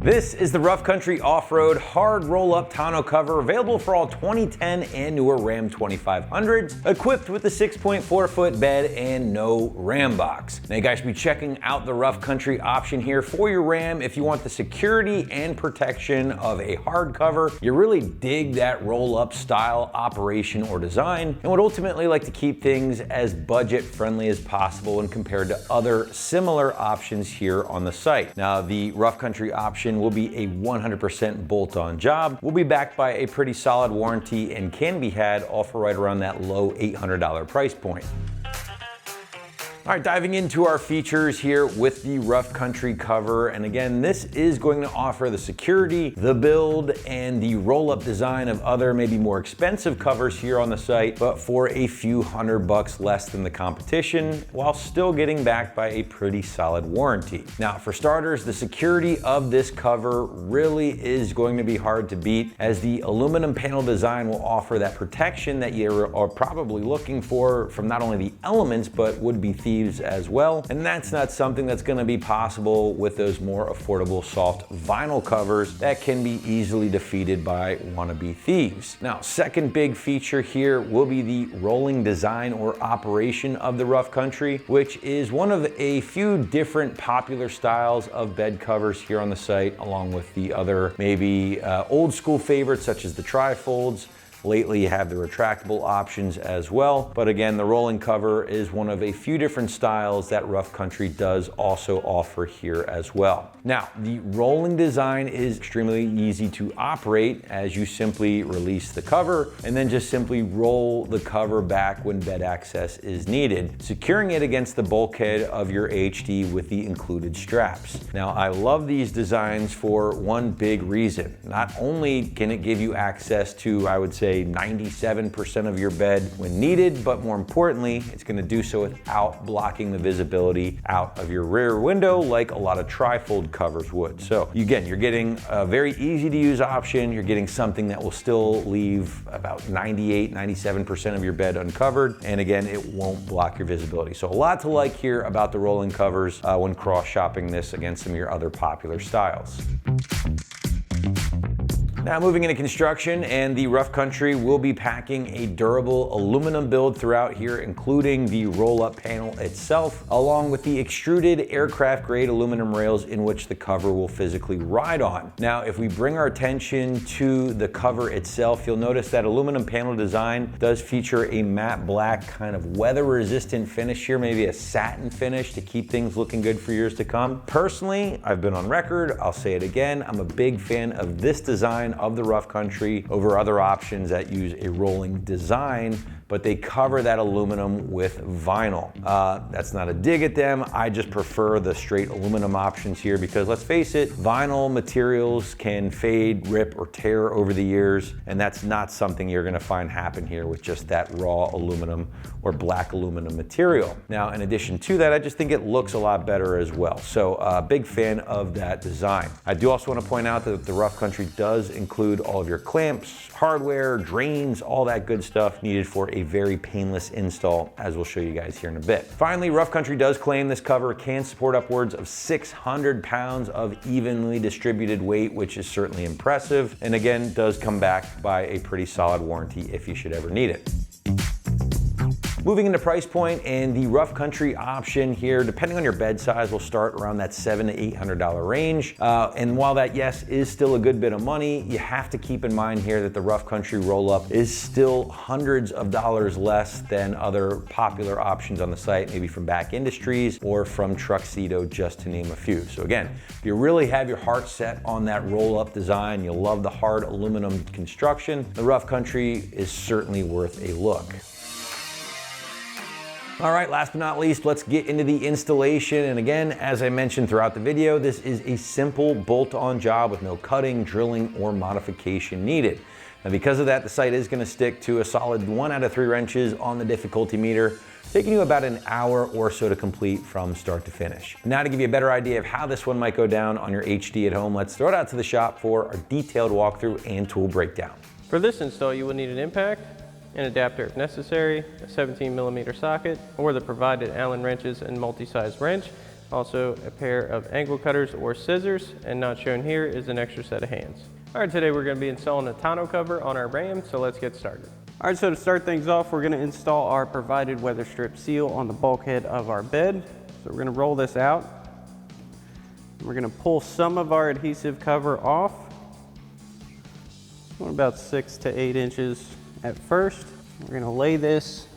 This is the Rough Country Off-Road Hard Roll-Up Tonneau cover, available for all 2010 and newer Ram 2500s, equipped with the 6.4-foot bed and no Ram box. Now you guys should be checking out the Rough Country option here for your Ram if you want the security and protection of a hard cover, you really dig that roll-up style operation or design, and would ultimately like to keep things as budget-friendly as possible when compared to other similar options here on the site. Now the Rough Country option will be a 100% bolt-on job, will be backed by a pretty solid warranty, and can be had all for right around that low $800 price point. All right, diving into our features here with the Rough Country cover. And again, this is going to offer the security, the build, and the roll-up design of other maybe more expensive covers here on the site, but for a few $100 less than the competition, while still getting backed by a pretty solid warranty. Now, for starters, the security of this cover really is going to be hard to beat, as the aluminum panel design will offer that protection that you are probably looking for from not only the elements, but would-be thieves as well. And that's not something that's going to be possible with those more affordable soft vinyl covers that can be easily defeated by wannabe thieves. Now, second big feature here will be the rolling design or operation of the Rough Country, which is one of a few different popular styles of bed covers here on the site, along with the other maybe old school favorites such as the trifolds. Lately, you have the retractable options as well. But again, the rolling cover is one of a few different styles that Rough Country does also offer here as well. Now, the rolling design is extremely easy to operate, as you simply release the cover and then just simply roll the cover back when bed access is needed, securing it against the bulkhead of your HD with the included straps. Now, I love these designs for one big reason. Not only can it give you access to, I would say, 97% of your bed when needed, but more importantly, it's going to do so without blocking the visibility out of your rear window like a lot of trifold covers would. So again, you're getting a very easy to use option. You're getting something that will still leave about 98, 97% of your bed uncovered. And again, it won't block your visibility. So a lot to like here about the rolling covers when cross-shopping this against some of your other popular styles. Now moving into construction, and the Rough Country will be packing a durable aluminum build throughout here, including the roll-up panel itself, along with the extruded aircraft grade aluminum rails in which the cover will physically ride on. Now, if we bring our attention to the cover itself, you'll notice that aluminum panel design does feature a matte black kind of weather-resistant finish here, maybe a satin finish to keep things looking good for years to come. Personally, I've been on record, I'll say it again, I'm a big fan of this design of the Rough Country over other options that use a rolling design, but they cover that aluminum with vinyl. That's not a dig at them. I just prefer the straight aluminum options here because, let's face it, vinyl materials can fade, rip, or tear over the years, and that's not something you're gonna find happen here with just that raw aluminum or black aluminum material. Now, in addition to that, I just think it looks a lot better as well. So, big fan of that design. I do also want to point out that the Rough Country does include all of your clamps, hardware, drains, all that good stuff needed for a very painless install, as we'll show you guys here in a bit. Finally, Rough Country does claim this cover can support upwards of 600 pounds of evenly distributed weight, which is certainly impressive, and again, does come back by a pretty solid warranty if you should ever need it. Moving into price point, and the Rough Country option here, depending on your bed size, will start around that $700 to $800 range. And while that, yes, is still a good bit of money, you have to keep in mind here that the Rough Country roll-up is still hundreds of dollars less than other popular options on the site, maybe from Back Industries or from Truxedo, just to name a few. So again, if you really have your heart set on that roll-up design, you'll love the hard aluminum construction, the Rough Country is certainly worth a look. All right, last but not least, let's get into the installation. And again, as I mentioned throughout the video, this is a simple bolt-on job with no cutting, drilling, or modification needed. Now, because of that, the site is going to stick to a solid 1 out of 3 wrenches on the difficulty meter, taking you about an hour or so to complete from start to finish. Now, to give you a better idea of how this one might go down on your HD at home, let's throw it out to the shop for a detailed walkthrough and tool breakdown. For this install, you will need an impact, an adapter if necessary, a 17mm socket, or the provided Allen wrenches and multi-size wrench, Also a pair of angle cutters or scissors, and not shown here is an extra set of hands. All right, today we're going to be installing a tonneau cover on our Ram, so let's get started. All right, so to start things off, we're going to install our provided weather strip seal on the bulkhead of our bed. So we're going to roll this out. We're going to pull some of our adhesive cover off, about 6 to 8 inches at first. We're going to lay this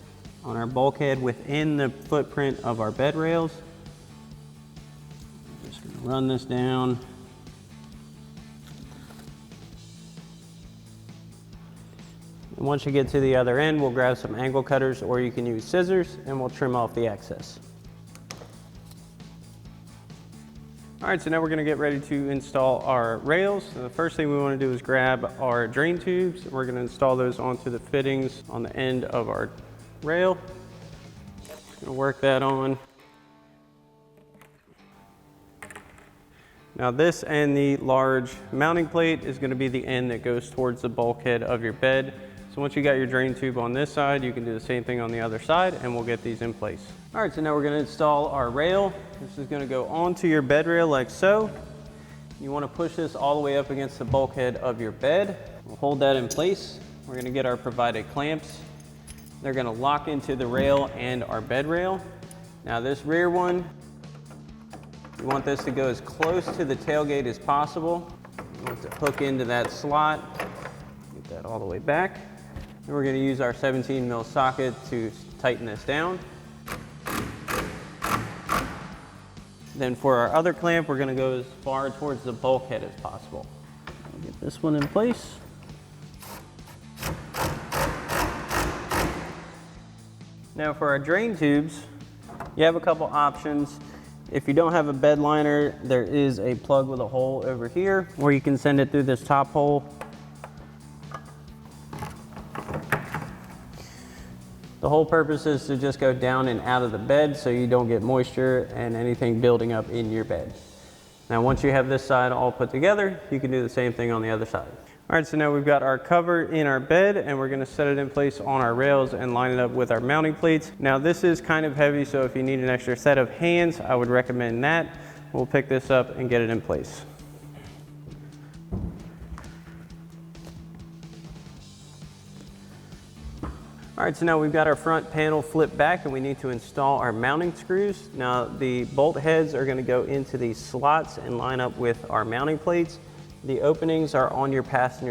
on our bulkhead within the footprint of our bed rails. Just going to run this down. And once you get to the other end, we'll grab some angle cutters, or you can use scissors, and we'll trim off the excess. All right, so now we're going to get ready to install our rails. So the first thing we want to do is grab our drain tubes. We're going to install those onto the fittings on the end of our rail. Just going to work that on. Now this and the large mounting plate is going to be the end that goes towards the bulkhead of your bed. So once you got your drain tube on this side, you can do the same thing on the other side, and we'll get these in place. All right, so now we're going to install our rail. This is going to go onto your bed rail like so. You want to push this all the way up against the bulkhead of your bed. We'll hold that in place. We're going to get our provided clamps. They're going to lock into the rail and our bed rail. Now this rear one, you want this to go as close to the tailgate as possible. You want to hook into that slot. Get that all the way back. And we're going to use our 17 mil socket to tighten this down. Then for our other clamp, we're going to go as far towards the bulkhead as possible. Get this one in place. Now for our drain tubes, you have a couple options. If you don't have a bed liner, there is a plug with a hole over here, or you can send it through this top hole. The whole purpose is to just go down and out of the bed so you don't get moisture and anything building up in your bed. Now once you have this side all put together, you can do the same thing on the other side. All right, so now we've got our cover in our bed, and we're going to set it in place on our rails and line it up with our mounting plates. Now this is kind of heavy, so if you need an extra set of hands, I would recommend that. We'll pick this up and get it in place. All right, so now we've got our front panel flipped back, and we need to install our mounting screws. Now the bolt heads are going to go into these slots and line up with our mounting plates. The openings are on your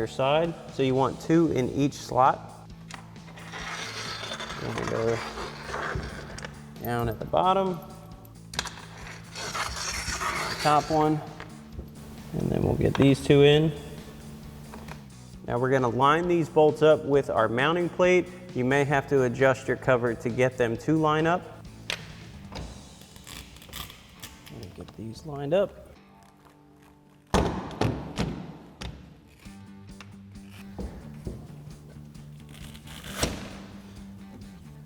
side, so you want 2 in each slot. And we'll go down at the bottom, top one, and then we'll get these 2 in. Now we're going to line these bolts up with our mounting plate. You may have to adjust your cover to get them to line up. Get these lined up.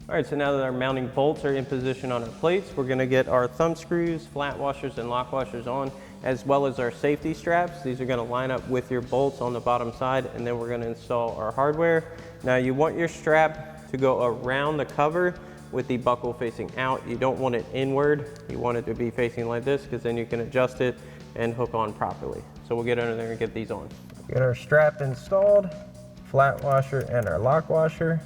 All right, so now that our mounting bolts are in position on our plates, we're going to get our thumb screws, flat washers, and lock washers on, as well as our safety straps. These are going to line up with your bolts on the bottom side, and then we're going to install our hardware. Now you want your strap to go around the cover with the buckle facing out. You don't want it inward. You want it to be facing like this, because then you can adjust it and hook on properly. So we'll get under there and get these on. Get our strap installed, flat washer and our lock washer,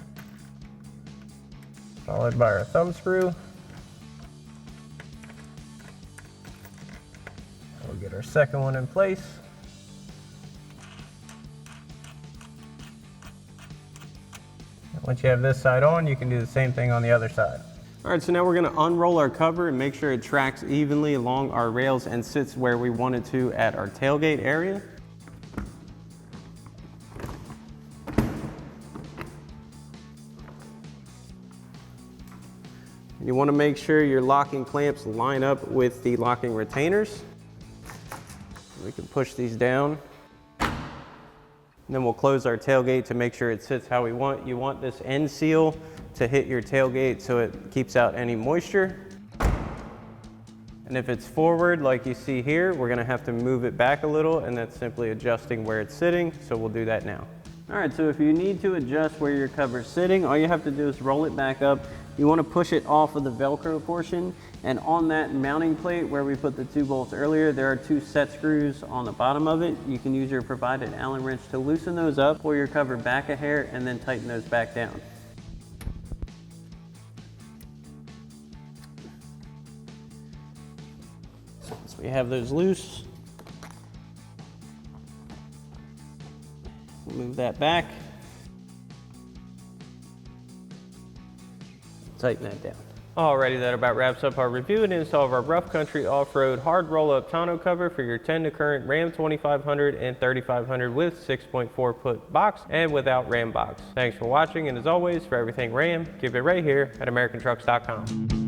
followed by our thumb screw. We'll get our second one in place. And once you have this side on, you can do the same thing on the other side. All right, so now we're going to unroll our cover and make sure it tracks evenly along our rails and sits where we want it to at our tailgate area. You want to make sure your locking clamps line up with the locking retainers. We can push these down. And then we'll close our tailgate to make sure it sits how we want. You want this end seal to hit your tailgate so it keeps out any moisture. And if it's forward, like you see here, we're going to have to move it back a little, and that's simply adjusting where it's sitting. So we'll do that now. All right, so if you need to adjust where your cover's sitting, all you have to do is roll it back up. You want to push it off of the Velcro portion, and on that mounting plate where we put the 2 bolts earlier, there are 2 set screws on the bottom of it. You can use your provided Allen wrench to loosen those up, pull your cover back a hair, and then tighten those back down. So we have those loose. Move that back. Tighten that down. Alrighty, that about wraps up our review and install of our Rough Country Off-Road hard roll-up tonneau cover for your 10 to current Ram 2500 and 3500 with 6.4 foot box and without Ram box. Thanks for watching, and as always, for everything Ram, keep it right here at AmericanTrucks.com.